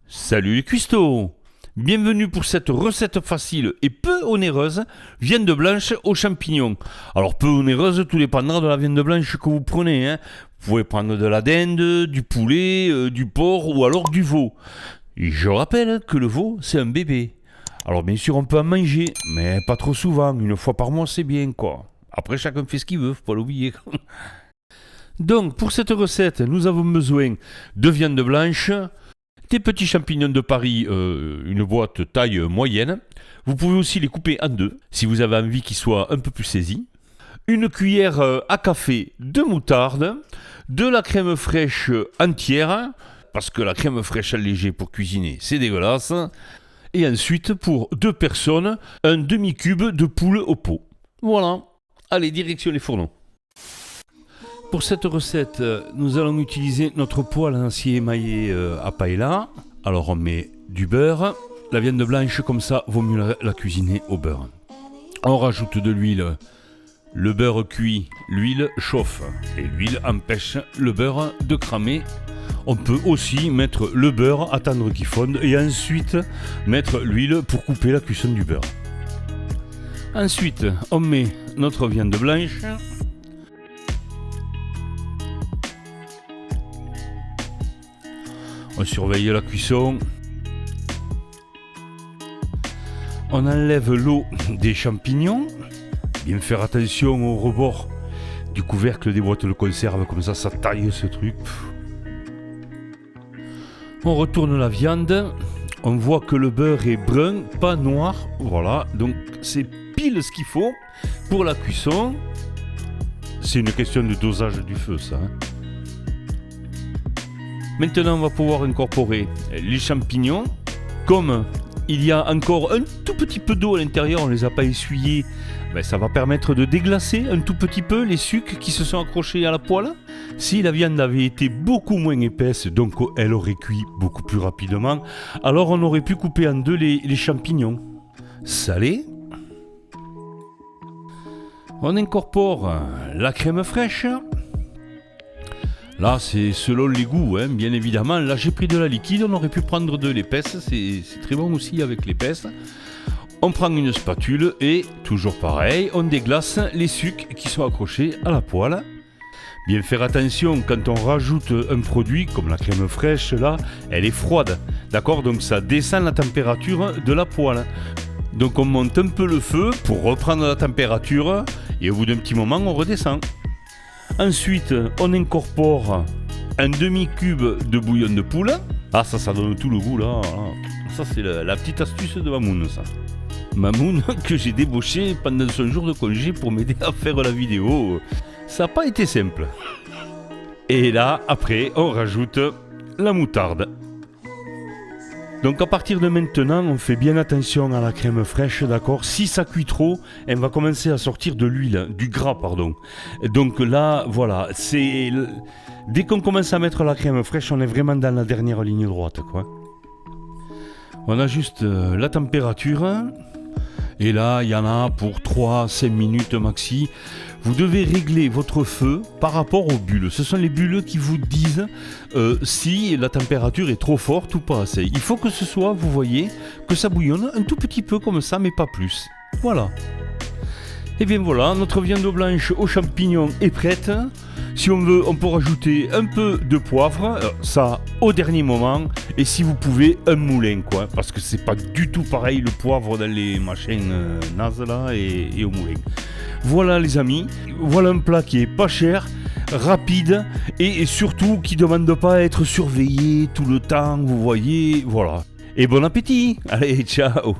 Salut les cuistots! Bienvenue pour cette recette facile et peu onéreuse, viande blanche aux champignons. Alors peu onéreuse, tout dépendra de la viande blanche que vous prenez. Vous pouvez prendre de la dinde, du poulet, du porc ou alors du veau. Et je rappelle que le veau, c'est un bébé. Alors bien sûr on peut en manger, mais pas trop souvent, une fois par mois c'est bien quoi. Après chacun fait ce qu'il veut, faut pas l'oublier. Donc pour cette recette, nous avons besoin de viande blanche, des petits champignons de Paris, une boîte taille moyenne. Vous pouvez aussi les couper en deux, si vous avez envie qu'ils soient un peu plus saisis. Une cuillère à café de moutarde, de la crème fraîche entière, parce que la crème fraîche allégée pour cuisiner, c'est dégueulasse. Et ensuite, pour 2 personnes, un demi-cube de poule au pot. Voilà. Allez, direction les fourneaux. Pour cette recette, nous allons utiliser notre poêle en acier émaillé à paella. Alors on met du beurre. La viande blanche comme ça, vaut mieux la cuisiner au beurre. On rajoute de l'huile. Le beurre cuit, l'huile chauffe. Et l'huile empêche le beurre de cramer. On peut aussi mettre le beurre, attendre qu'il fonde et ensuite mettre l'huile pour couper la cuisson du beurre. Ensuite, on met notre viande blanche. On surveille la cuisson. On enlève l'eau des champignons. Bien faire attention au rebord du couvercle des boîtes de conserve, comme ça taille ce truc. On retourne la viande. On voit que le beurre est brun, pas noir. Voilà, donc c'est pile ce qu'il faut pour la cuisson. C'est une question de dosage du feu, ça. Maintenant, on va pouvoir incorporer les champignons. Comme il y a encore un tout petit peu d'eau à l'intérieur, on ne les a pas essuyés, ça va permettre de déglacer un tout petit peu les sucs qui se sont accrochés à la poêle. Si la viande avait été beaucoup moins épaisse, donc elle aurait cuit beaucoup plus rapidement, alors on aurait pu couper en deux les champignons. Salé. On incorpore la crème fraîche. Là, c'est selon les goûts, bien évidemment. Là, j'ai pris de la liquide, on aurait pu prendre de l'épaisse, c'est très bon aussi avec l'épaisse. On prend une spatule et, toujours pareil, on déglace les sucs qui sont accrochés à la poêle. Bien faire attention, quand on rajoute un produit, comme la crème fraîche, là, elle est froide, d'accord? Donc ça descend la température de la poêle. Donc on monte un peu le feu pour reprendre la température, et au bout d'un petit moment, on redescend. Ensuite, on incorpore un demi-cube de bouillon de poule. Ah, ça donne tout le goût, là. Ça, c'est la petite astuce de Mamoun, ça. Mamoun, que j'ai débauché pendant son jour de congé pour m'aider à faire la vidéo. Ça n'a pas été simple. Et là, après, on rajoute la moutarde. Donc à partir de maintenant, on fait bien attention à la crème fraîche, d'accord? Si ça cuit trop, elle va commencer à sortir de l'huile, du gras, pardon. Donc là, voilà, dès qu'on commence à mettre la crème fraîche, on est vraiment dans la dernière ligne droite, quoi. On ajuste la température. Et là, il y en a pour 3-5 minutes maxi. Vous devez régler votre feu par rapport aux bulles. Ce sont les bulles qui vous disent si la température est trop forte ou pas assez. Il faut que ce soit, vous voyez, que ça bouillonne un tout petit peu comme ça, mais pas plus. Voilà. Et bien voilà, notre viande blanche aux champignons est prête. Si on veut, on peut rajouter un peu de poivre, ça au dernier moment. Et si vous pouvez, un moulin, quoi. Parce que c'est pas du tout pareil le poivre dans les machines nazes là et au moulin. Voilà les amis, voilà un plat qui est pas cher, rapide et surtout qui demande pas à être surveillé tout le temps, vous voyez, voilà. Et bon appétit, allez, ciao.